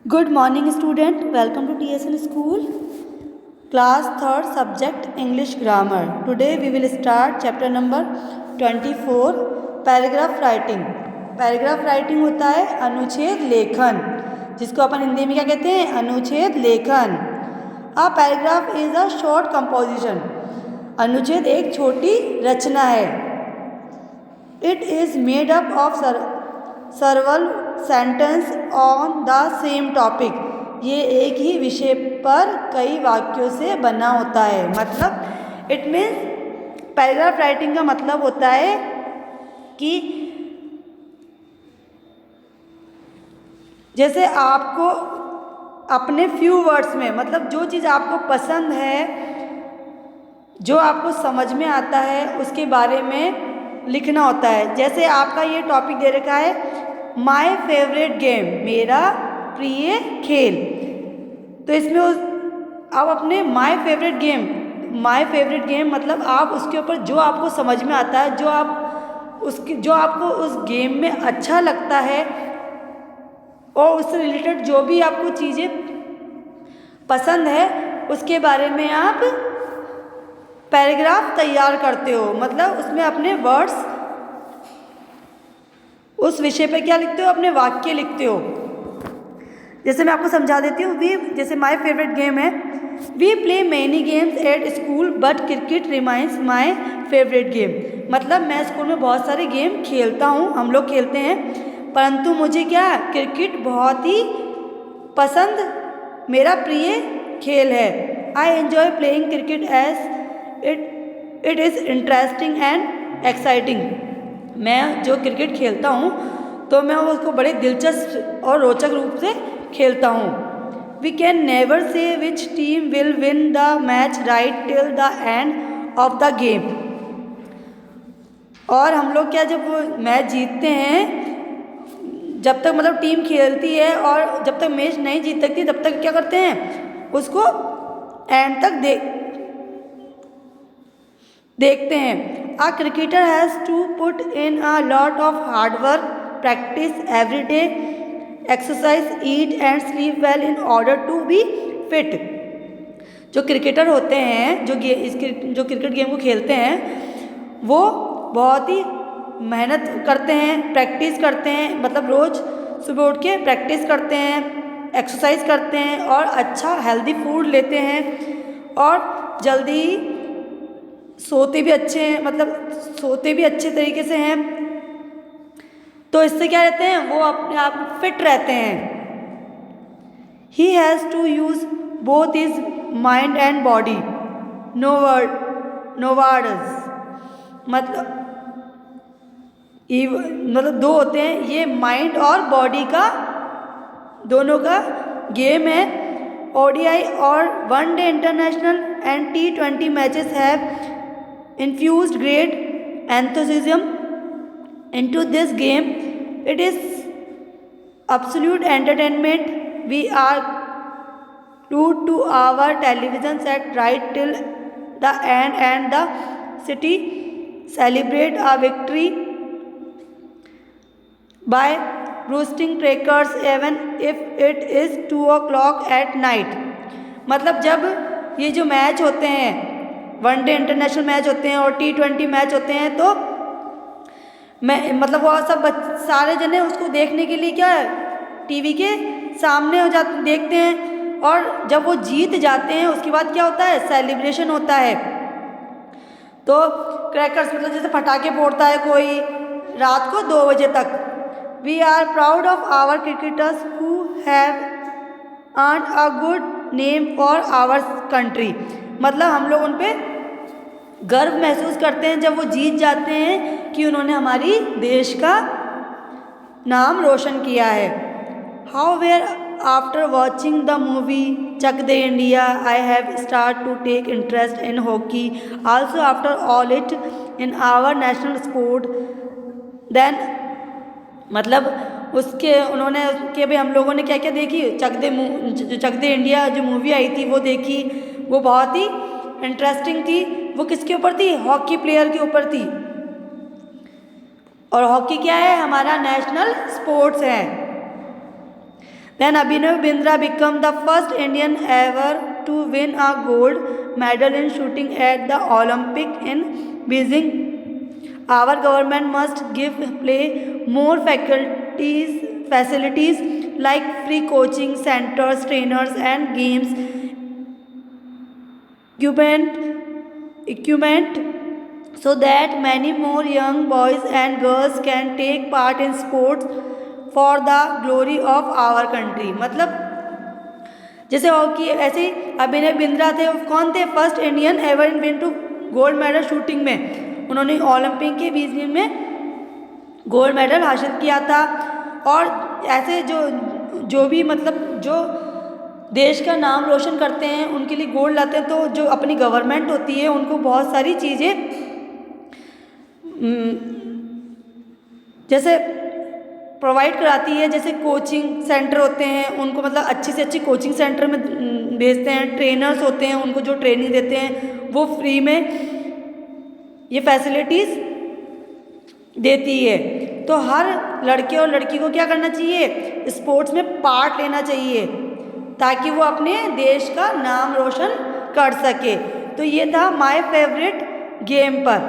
Good morning student, welcome to TSN school. Class 3rd subject English grammar. Today we will start chapter number 24 paragraph writing. Paragraph writing होता है अनुच्छेद लेखन, जिसको अपन हिंदी में क्या कहते हैं, अनुच्छेद लेखन. A paragraph is a short composition. अनुच्छेद एक छोटी रचना है. It is made up of several sentence on the same topic. ये एक ही विषय पर कई वाक्यों से बना होता है. मतलब इट मीन्स पैराग्राफ राइटिंग का मतलब होता है कि जैसे आपको अपने फ्यू वर्ड्स में, मतलब जो चीज़ आपको पसंद है, जो आपको समझ में आता है, उसके बारे में लिखना होता है. जैसे आपका ये टॉपिक दे रखा है माई फेवरेट गेम, मेरा प्रिय खेल. तो इसमें आप अपने माई फेवरेट गेम मतलब आप उसके ऊपर जो आपको समझ में आता है, जो आपको उस गेम में अच्छा लगता है और उससे रिलेटेड जो भी आपको चीज़ें पसंद है, उसके बारे में आप पैराग्राफ तैयार करते हो. मतलब उसमें अपने वर्ड्स, उस विषय पे क्या लिखते हो, अपने वाक्य लिखते हो. जैसे मैं आपको समझा देती हूँ. जैसे माय फेवरेट गेम है, we play many games at school but cricket remains my favourite game. मतलब मैं स्कूल में बहुत सारे गेम खेलता हूँ, हम लोग खेलते हैं, परंतु मुझे क्या, क्रिकेट बहुत ही पसंद, मेरा प्रिय खेल है. I enjoy playing cricket as it is interesting and exciting. मैं जो क्रिकेट खेलता हूँ तो मैं उसको बड़े दिलचस्प और रोचक रूप से खेलता हूँ. We can never say which team will win the match right till the end of the game. और हम लोग क्या, जब वो मैच जीतते हैं, जब तक मतलब टीम खेलती है और जब तक मैच नहीं जीत सकती, तब तक क्या करते हैं, उसको एंड तक देखते हैं. A cricketer has to put in a lot of hard work, practice every day, exercise, eat and sleep well in order to be fit. जो क्रिकेटर होते हैं, जो क्रिकेट गेम को खेलते हैं, वो बहुत ही मेहनत करते हैं, प्रैक्टिस करते हैं. मतलब रोज़ सुबह उठ के प्रैक्टिस करते हैं, एक्सरसाइज करते हैं और अच्छा हेल्दी फूड लेते हैं और जल्दी सोते भी अच्छे तरीके से हैं. तो इससे क्या रहते हैं, वो अपने आप फिट रहते हैं. He has to use both his mind and body, no words. मतलब दो होते हैं, ये माइंड और बॉडी का दोनों का गेम है. ODI और one day international and T20 matches have infused great enthusiasm into this game. It is absolute entertainment. We are glued to our television set right till the end, and the city celebrate a victory by roasting crackers even if it is 2 o'clock at night. मतलब जब ये जो match होते हैं, one day international match होते हैं और T20 match होते हैं, तो मतलब वो सब सारे जने उसको देखने के लिए क्या टीवी के सामने हो जाते, देखते हैं. और जब वो जीत जाते हैं, उसके बाद क्या होता है, सेलिब्रेशन होता है. तो क्रैकर्स मतलब जैसे पटाखे फोड़ता है कोई रात को 2 बजे तक. We are proud of our cricketers who have earned a good name for our country. मतलब हम लोग उन पे गर्व महसूस करते हैं जब वो जीत जाते हैं कि उन्होंने हमारी देश का नाम रोशन किया है. How were after watching the movie Chak De India I have start to take interest in hockey also after all it in our national sport. Then मतलब उन्होंने उसके भी हम लोगों ने क्या क्या देखी, चक दे इंडिया जो मूवी आई थी वो देखी. वो बहुत ही इंटरेस्टिंग थी. वो किसके ऊपर थी, हॉकी प्लेयर के ऊपर थी. और हॉकी क्या है, हमारा नेशनल स्पोर्ट्स है. Then Abhinav Bindra became the first Indian ever to win a gold medal in shooting at the Olympic in Beijing. Our government must give play more facilities like free coaching centers, trainers and games equipment so that many more young boys and girls can take part in sports for the glory of our country. मतलब जैसे hockey ऐसे ही अभिनव बिंद्रा थे, वो कौन थे? First Indian ever win to gold medal shooting में। उन्होंने Olympic के बीजिंग में गोल्ड मेडल हासिल किया था। और ऐसे जो भी मतलब जो देश का नाम रोशन करते हैं उनके लिए गोल्ड लाते हैं, तो जो अपनी गवर्नमेंट होती है उनको बहुत सारी चीज़ें जैसे प्रोवाइड कराती है। जैसे कोचिंग सेंटर होते हैं, उनको मतलब अच्छी से अच्छी कोचिंग सेंटर में भेजते हैं। ट्रेनर्स होते हैं, उनको जो ट्रेनिंग देते हैं वो फ्री में ये फैसिलिटीज़ देती है। तो हर लड़के और लड़की को क्या करना चाहिए? स्पोर्ट्स में पार्ट लेना चाहिए ताकि वो अपने देश का नाम रोशन कर सके। तो ये था माय फेवरेट गेम पर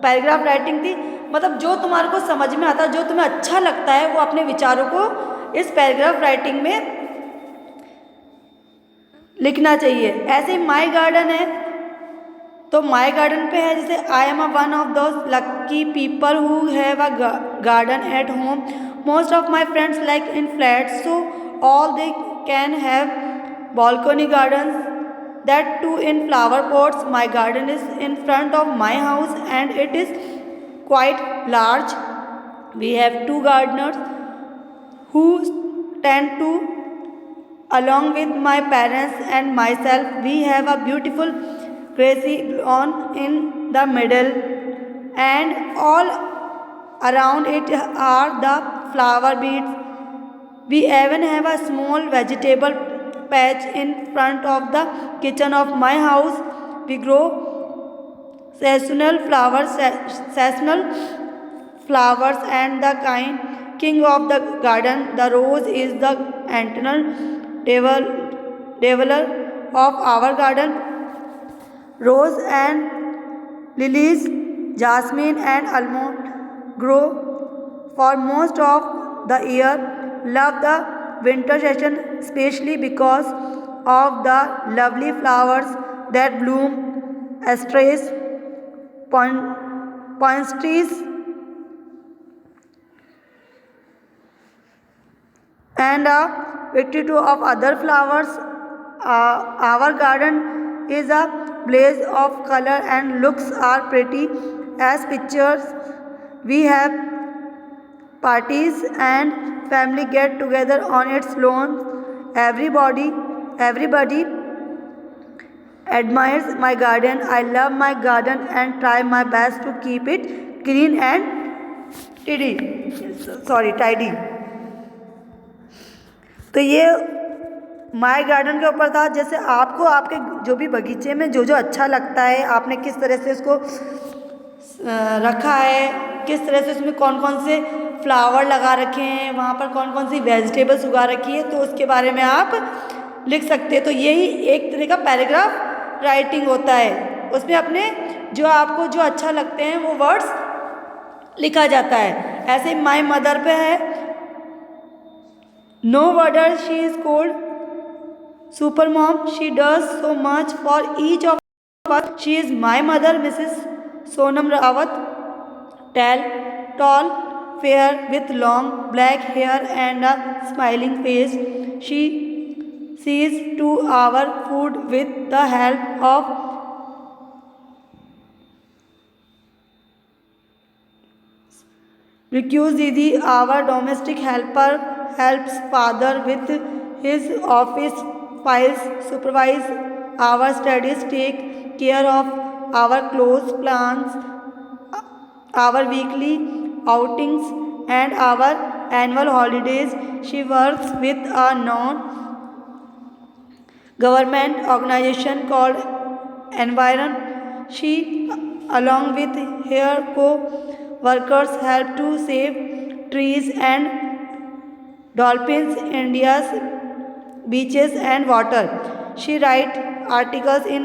पैराग्राफ राइटिंग थी। मतलब जो तुम्हारे को समझ में आता, जो तुम्हें अच्छा लगता है, वो अपने विचारों को इस पैराग्राफ राइटिंग में लिखना चाहिए। ऐसे ही माय गार्डन है, तो माय गार्डन पे है जैसे I am one of those lucky people who have a garden at home. Most of my friends like in flats, so all they can have balcony gardens, that too in flower pots. My garden is in front of my house and it is quite large. We have 2 gardeners who tend to along with my parents and myself. We have a beautiful grassy lawn in the middle and all around it are the flower beds. We even have a small vegetable patch in front of the kitchen of my house. We grow seasonal flowers and the king of the garden, the rose, is the eternal developer of our garden. Rose and lilies, jasmine and almond grow for most of the year. Love the winter session especially because of the lovely flowers that bloom. Asters, poinsettias and a variety of other flowers. Our garden is a blaze of color and looks are pretty as pictures. We have parties and family get together on its lawn. Everybody admires my garden. I love my garden and try my best to keep it clean and tidy. तो ये my garden के ऊपर था। जैसे आपको आपके जो भी बगीचे में जो अच्छा लगता है, आपने किस तरह से इसको रखा है, किस तरह से उसमें कौन कौन से फ्लावर लगा रखे हैं, वहाँ पर कौन कौन सी वेजिटेबल्स उगा रखी है, तो उसके बारे में आप लिख सकते हैं। तो यही एक तरह का पैराग्राफ राइटिंग होता है। उसमें अपने जो आपको जो अच्छा लगते हैं वो वर्ड्स लिखा जाता है। ऐसे माय मदर पे है, no wonder she is called super mom, she does so much for each of us, she is my mother Mrs Sonam Rawat, tall, fair with long black hair and a smiling face. She sees to our food with the help of Rikyu's Didi, our domestic helper, helps father with his office files, supervise our studies, take care of our clothes, plans our weekly outings and our annual holidays. She works with a non-government organization called Environ. She, along with her co-workers, help to save trees and dolphins, India's beaches and water. She writes articles in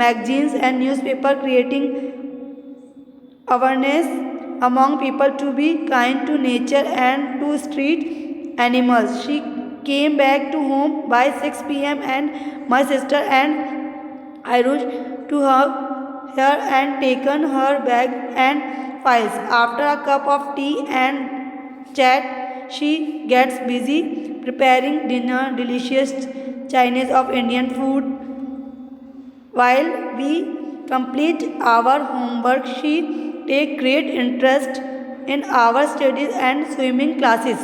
magazines and newspaper, creating awareness among people to be kind to nature and to street animals. She came back to home by 6 p.m. and my sister and I rushed to her and taken her bag and files. After a cup of tea and chat, she gets busy preparing dinner, delicious Chinese of Indian food. While we complete our homework, she takes great interest in our studies and swimming classes,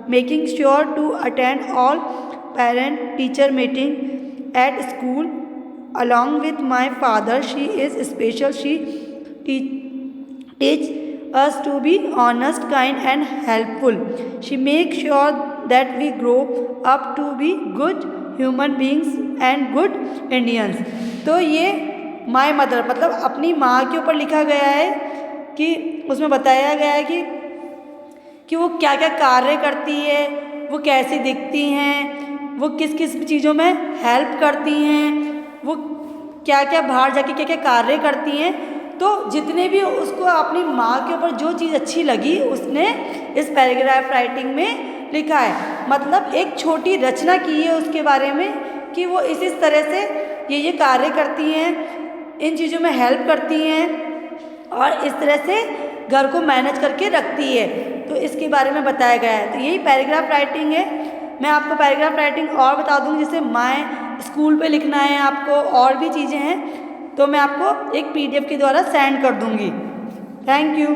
making sure to attend all parent-teacher meetings at school. Along with my father, she is special. She teach us to be honest, kind and helpful. She makes sure that we grow up to be good human beings and good Indians. तो ये my mother मतलब अपनी माँ के ऊपर लिखा गया है कि उसमें बताया गया है कि वो क्या क्या कार्य करती है, वो कैसी दिखती हैं, वो किस किस चीज़ों में हेल्प करती हैं, वो क्या क्या बाहर जाके क्या क्या कार्य करती हैं। तो जितने भी उसको अपनी माँ के ऊपर जो चीज़ अच्छी लगी उसने इस पैराग्राफ राइटिंग में लिखा है। मतलब एक छोटी रचना की है उसके बारे में कि वो इस तरह से ये कार्य करती हैं, इन चीज़ों में हेल्प करती हैं और इस तरह से घर को मैनेज करके रखती है। तो इसके बारे में बताया गया है। तो यही पैराग्राफ राइटिंग है। मैं आपको पैराग्राफ राइटिंग और बता दूँगी, जैसे माय स्कूल पे लिखना है आपको, और भी चीज़ें हैं तो मैं आपको एक PDF के द्वारा सेंड कर दूँगी। Thank you.